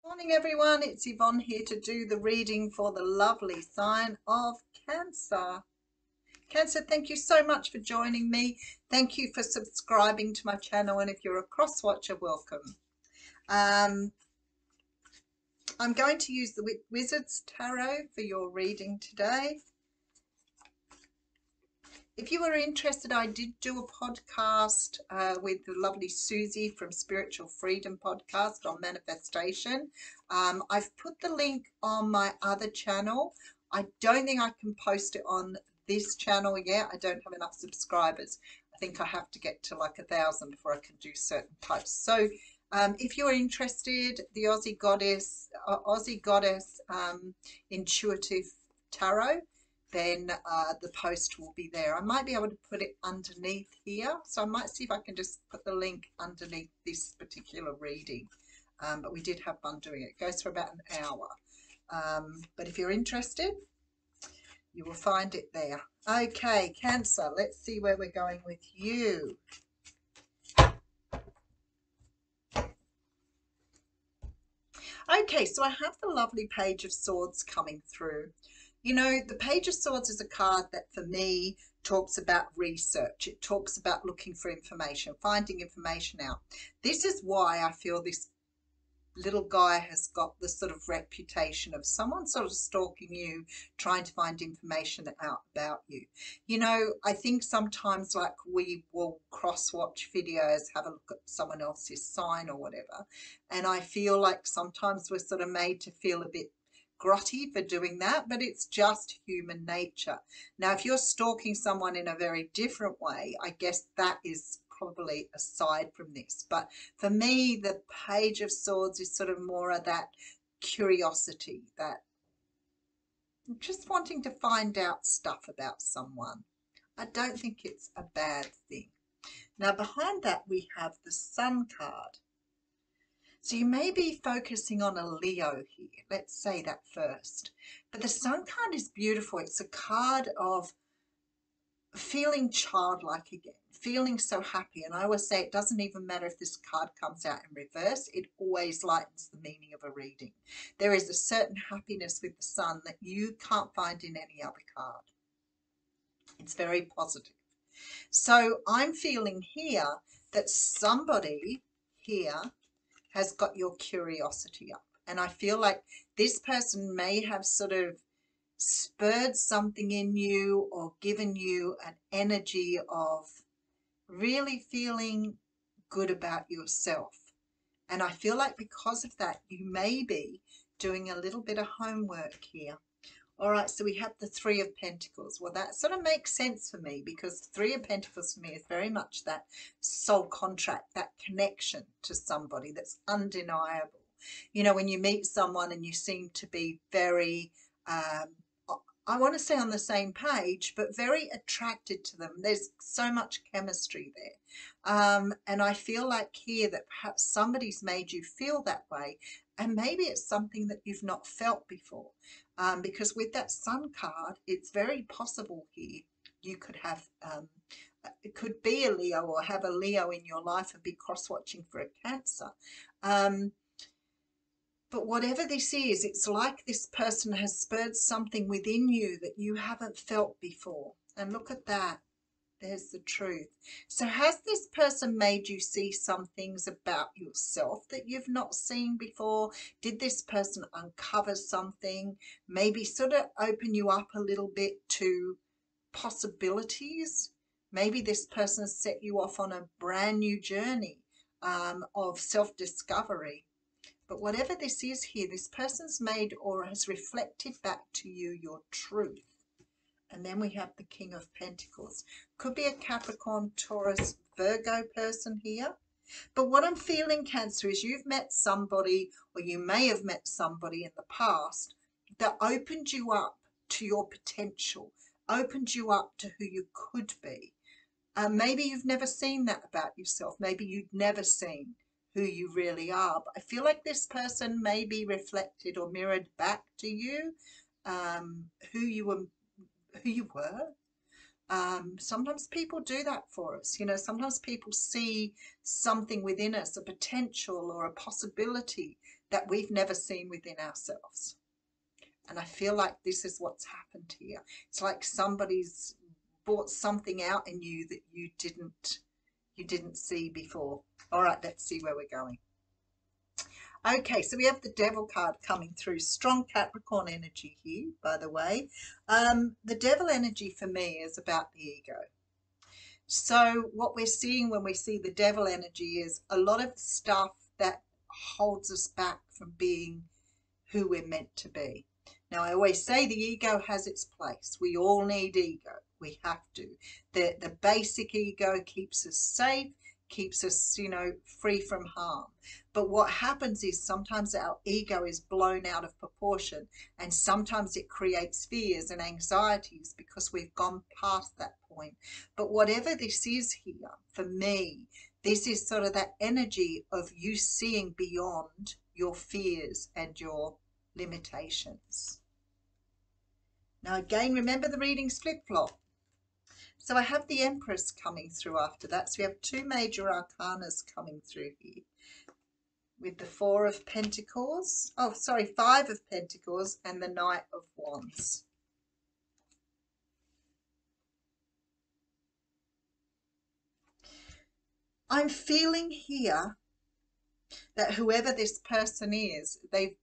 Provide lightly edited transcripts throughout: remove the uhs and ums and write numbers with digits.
Morning everyone, it's Yvonne here to do the reading for the lovely sign of Cancer. Cancer, thank you so much for joining me. Thank you for subscribing to my channel, and if you're a cross watcher, welcome. I'm going to use the Wizard's Tarot for your reading today. If you are interested, I did do a podcast with the lovely Susie from Spiritual Freedom Podcast on manifestation. I've put the link on my other channel. I don't think I can post it on this channel yet. I don't have enough subscribers. I think I have to get to like 1,000 before I can do certain types. So if you're interested, the Aussie Goddess Intuitive Tarot, then the post will be there. I might be able to put it underneath here, so I might see if I can just put the link underneath this particular reading. But we did have fun doing it. It goes for about an hour. But if you're interested, you will find it there. Okay, Cancer, let's see where we're going with you. Okay, so I have the lovely Page of Swords coming through. You know, the Page of Swords is a card that for me talks about research. It talks about looking for information, finding information out. This is why I feel this little guy has got the sort of reputation of someone sort of stalking you, trying to find information out about you. You know, I think sometimes like we will cross-watch videos, have a look at someone else's sign or whatever, and I feel like sometimes we're sort of made to feel a bit grotty for doing that, but it's just human nature. Now, if you're stalking someone in a very different way, I guess that is probably aside from this. But for me, the Page of Swords is sort of more of that curiosity, that just wanting to find out stuff about someone. I don't think it's a bad thing. Now, behind that, we have the Sun card. So you may be focusing on a Leo here. Let's say that first. But the Sun card is beautiful. It's a card of feeling childlike again, feeling so happy. And I always say it doesn't even matter if this card comes out in reverse. It always lightens the meaning of a reading. There is a certain happiness with the Sun that you can't find in any other card. It's very positive. So I'm feeling here that somebody here has got your curiosity up. And I feel like this person may have sort of spurred something in you or given you an energy of really feeling good about yourself. And I feel like because of that, you may be doing a little bit of homework here. All right, so we have the Three of Pentacles. Well, that sort of makes sense for me, because the Three of Pentacles for me is very much that soul contract, that connection to somebody that's undeniable. You know, when you meet someone and you seem to be very, I want to say on the same page, but very attracted to them. There's so much chemistry there. And I feel like here that perhaps somebody's made you feel that way, and maybe it's something that you've not felt before. Because with that Sun card, it's very possible here you could have, it could be a Leo or have a Leo in your life and be cross-watching for a Cancer. But whatever this is, it's like this person has spurred something within you that you haven't felt before. And look at that. There's the truth. So has this person made you see some things about yourself that you've not seen before? Did this person uncover something? Maybe sort of open you up a little bit to possibilities? Maybe this person has set you off on a brand new journey of self-discovery. But whatever this is here, this person's made or has reflected back to you your truth. And then we have the King of Pentacles. Could be a Capricorn, Taurus, Virgo person here. But what I'm feeling, Cancer, is you've met somebody, or you may have met somebody in the past that opened you up to your potential, opened you up to who you could be. Maybe you've never seen that about yourself. Maybe you've never seen who you really are. But I feel like this person may be reflected or mirrored back to you who you were. Sometimes people do that for us. You know, sometimes people see something within us, a potential or a possibility that we've never seen within ourselves. And I feel like this is what's happened here. It's like somebody's brought something out in you that you didn't see before. All right, let's see where we're going. Okay, so we have the Devil card coming through. Strong Capricorn energy here, by the way. The Devil energy for me is about the ego. So what we're seeing when we see the Devil energy is a lot of stuff that holds us back from being who we're meant to be. Now, I always say the ego has its place. We all need ego. We have to. The basic ego keeps us safe, keeps us, you know, free from harm. But what happens is sometimes our ego is blown out of proportion, and sometimes it creates fears and anxieties because we've gone past that point. But whatever this is here, for me, this is sort of that energy of you seeing beyond your fears and your limitations. Now again, remember the readings flip-flop. So I have the Empress coming through after that. So we have two major arcanas coming through here. With the Five of Pentacles and the Knight of Wands. I'm feeling here that whoever this person is, they've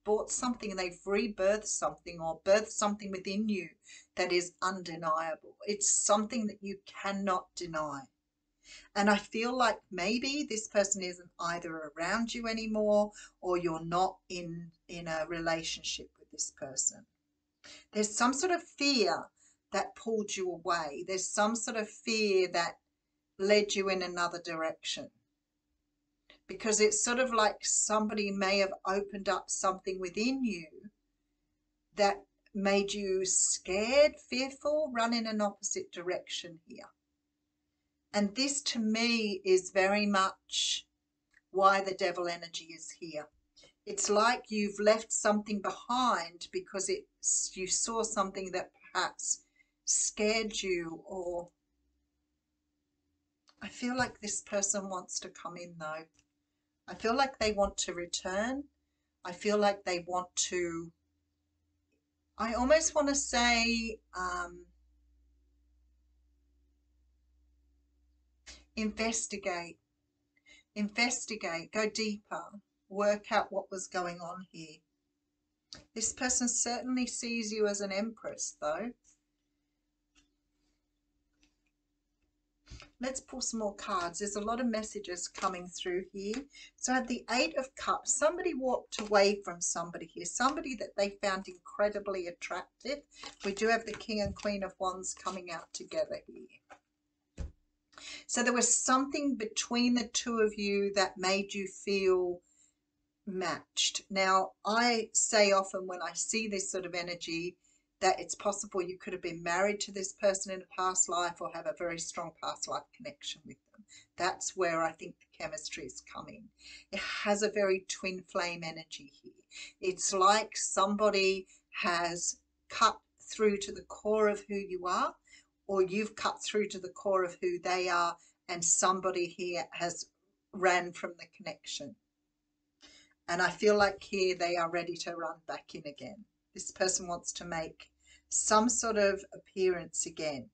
bought something and they've rebirthed something or birthed something within you that is undeniable. It's something that you cannot deny. And I feel like maybe this person isn't either around you anymore or you're not in a relationship with this person. There's some sort of fear that pulled you away. There's some sort of fear that led you in another direction. Because it's sort of like somebody may have opened up something within you that made you scared, fearful, run in an opposite direction here. And this to me is very much why the Devil energy is here. It's like you've left something behind because you saw something that perhaps scared you, or I feel like this person wants to come in though. I feel like they want to return. I feel like they want to, I almost want to say, investigate, go deeper, work out what was going on here. This person certainly sees you as an Empress though. Let's pull some more cards. There's a lot of messages coming through here. So I have the Eight of Cups. Somebody walked away from somebody here. Somebody that they found incredibly attractive. We do have the King and Queen of Wands coming out together here. So there was something between the two of you that made you feel matched. Now, I say often when I see this sort of energy that it's possible you could have been married to this person in a past life or have a very strong past life connection with them. That's where I think the chemistry is coming. It has a very twin flame energy here. It's like somebody has cut through to the core of who you are, or you've cut through to the core of who they are, and somebody here has ran from the connection. And I feel like here they are ready to run back in again. This person wants to make some sort of appearance again.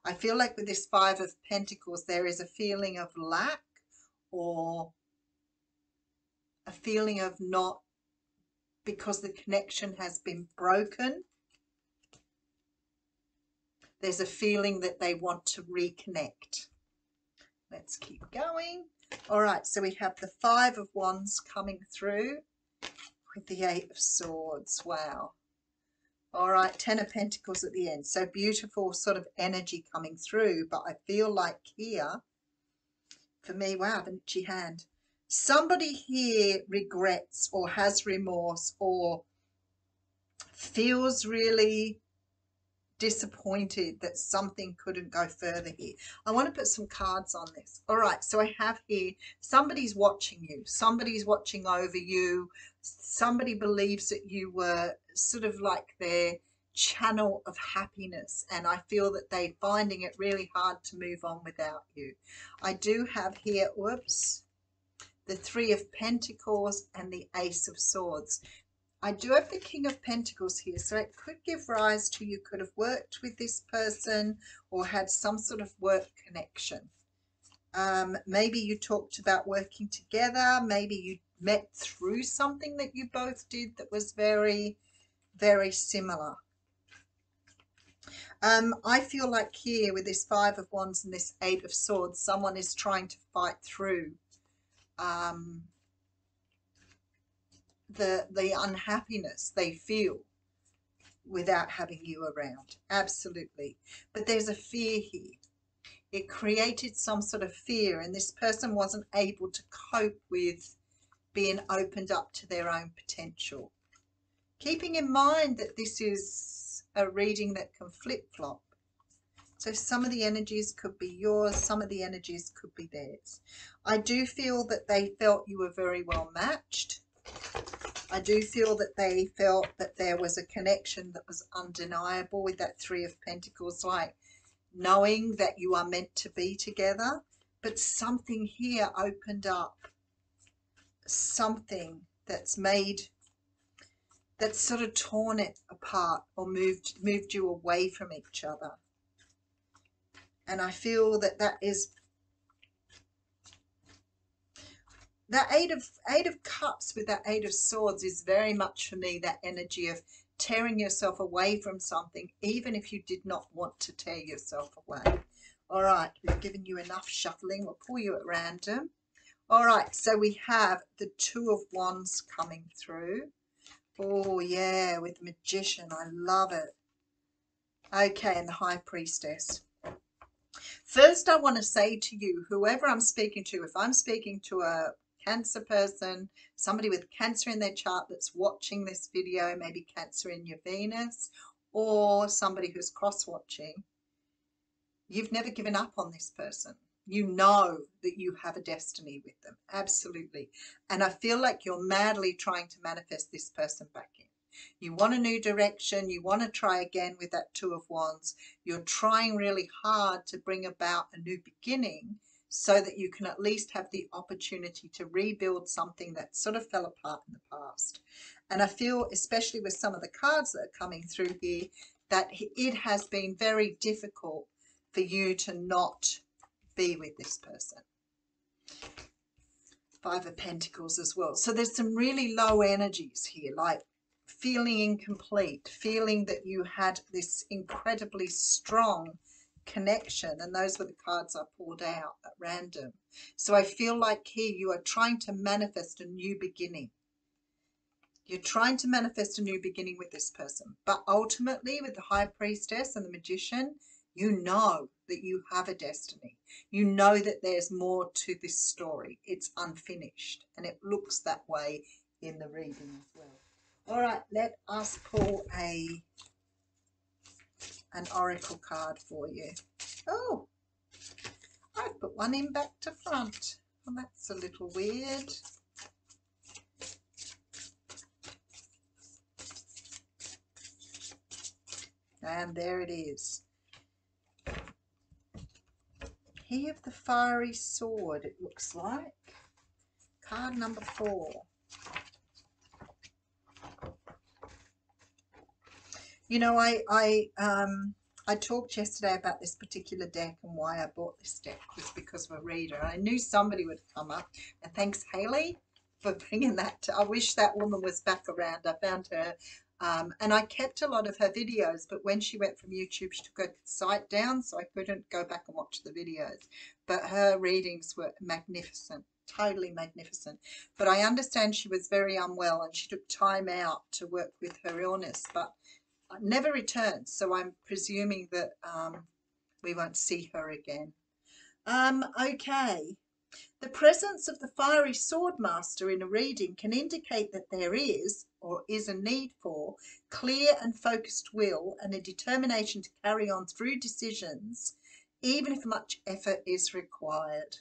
I feel like with this Five of Pentacles, there is a feeling of lack or a feeling of not, because the connection has been broken. There's a feeling that they want to reconnect. Let's keep going. All right, so we have the Five of Wands coming through with the Eight of Swords. Wow. All right, Ten of Pentacles at the end. So beautiful sort of energy coming through. But I feel like here, for me, wow, the itchy hand. Somebody here regrets or has remorse or feels really disappointed that something couldn't go further here. I want to put some cards on this. All right, so I have here, somebody's watching you. Somebody's watching over you. Somebody believes that you were sort of like their channel of happiness, and I feel that they're finding it really hard to move on without you. I do have here, whoops, the Three of Pentacles and the Ace of Swords. I do have the King of Pentacles here, so it could give rise to you could have worked with this person or had some sort of work connection. Maybe you talked about working together. Maybe you met through something that you both did that was very, very similar. I feel like here with this Five of Wands and this Eight of Swords, someone is trying to fight through the unhappiness they feel without having you around. Absolutely. But there's a fear here. It created some sort of fear, and this person wasn't able to cope with being opened up to their own potential. Keeping in mind that this is a reading that can flip-flop. So some of the energies could be yours, some of the energies could be theirs. I do feel that they felt you were very well matched. I do feel that they felt that there was a connection that was undeniable with that Three of Pentacles, like knowing that you are meant to be together. But something here opened up, something that's sort of torn it apart or moved you away from each other. And I feel that that Eight of Cups with that Eight of Swords is very much for me that energy of tearing yourself away from something, even if you did not want to tear yourself away. All right, we've given you enough shuffling. We'll pull you at random. All right, so we have the Two of Wands coming through. Oh, yeah, with the Magician. I love it. Okay, and the High Priestess. First, I want to say to you, whoever I'm speaking to, if I'm speaking to a Cancer person, somebody with Cancer in their chart that's watching this video, maybe Cancer in your Venus, or somebody who's cross-watching, you've never given up on this person. You know that you have a destiny with them. Absolutely. And I feel like you're madly trying to manifest this person back in. You want a new direction. You want to try again with that Two of Wands. You're trying really hard to bring about a new beginning so that you can at least have the opportunity to rebuild something that sort of fell apart in the past. And I feel, especially with some of the cards that are coming through here, that it has been very difficult for you to not be with this person. Five of Pentacles as well. So there's some really low energies here, like feeling incomplete, feeling that you had this incredibly strong connection, and those were the cards I pulled out at random. So I feel like here you are trying to manifest a new beginning. You're trying to manifest a new beginning with this person, but ultimately with the High Priestess and the Magician, you know that you have a destiny. You know that there's more to this story. It's unfinished, and it looks that way in the reading as well. All right, let us pull an oracle card for you. Oh, I've put one in back to front. Well, that's a little weird. And there it is. He of the Fiery Sword, it looks like. Card number 4. You know, I talked yesterday about this particular deck, and why I bought this deck was because of a reader. I knew somebody would come up, and thanks Haley for bringing that. I wish that woman was back around. I found her, and I kept a lot of her videos, but when she went from YouTube, she took her site down, so I couldn't go back and watch the videos. But her readings were magnificent. Totally magnificent. But I understand she was very unwell, and she took time out to work with her illness, but never returned, so I'm presuming that we won't see her again. Okay. The presence of the Fiery Sword Master in a reading can indicate that there is, or is a need for, clear and focused will and a determination to carry on through decisions, even if much effort is required.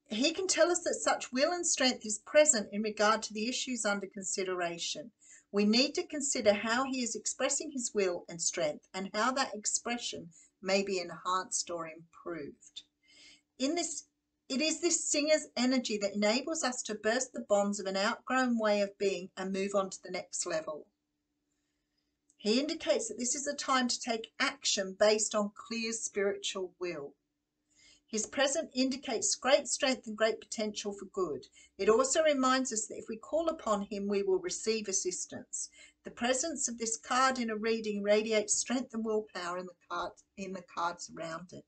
He can tell us that such will and strength is present in regard to the issues under consideration. We need to consider how he is expressing his will and strength and how that expression may be enhanced or improved. In this, it is this singer's energy that enables us to burst the bonds of an outgrown way of being and move on to the next level. He indicates that this is a time to take action based on clear spiritual will. His present indicates great strength and great potential for good. It also reminds us that if we call upon him, we will receive assistance. The presence of this card in a reading radiates strength and willpower in the cards around it.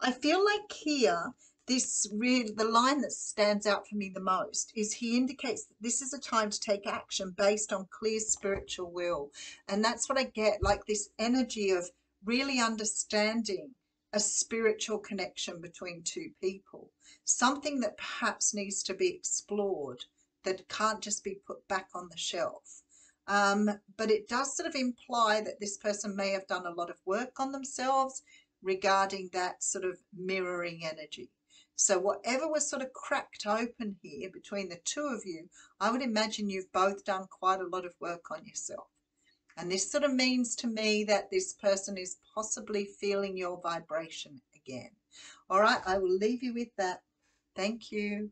I feel like here, the line that stands out for me the most is he indicates that this is a time to take action based on clear spiritual will. And that's what I get, like this energy of really understanding a spiritual connection between two people, something that perhaps needs to be explored, that can't just be put back on the shelf. But it does sort of imply that this person may have done a lot of work on themselves regarding that sort of mirroring energy. So whatever was sort of cracked open here between the two of you, I would imagine you've both done quite a lot of work on yourself. And this sort of means to me that this person is possibly feeling your vibration again. All right, I will leave you with that. Thank you.